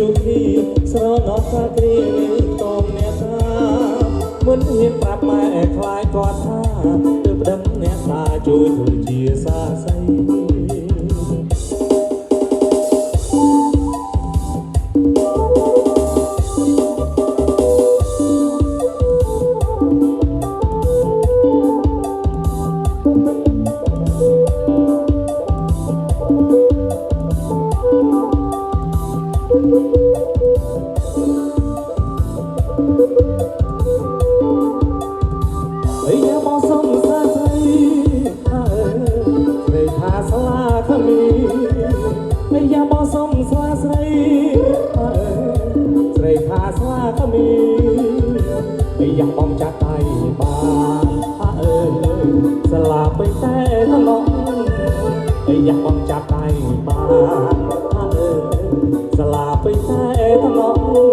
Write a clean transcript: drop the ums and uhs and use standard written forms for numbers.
ជួបពីស្រណោះថាគ្រាតមអ្នកថាមិនហ៊ានប្រាប់ម៉ែខ្លាចគាត់ថាទើបដឹងអ្នកថាជួយធ្វើជាសាស័យอยากมองจากไกลบ้านสลาไปแต่ตลอดอยากมองจากไกลบ้านสลาไปแต่ตลอด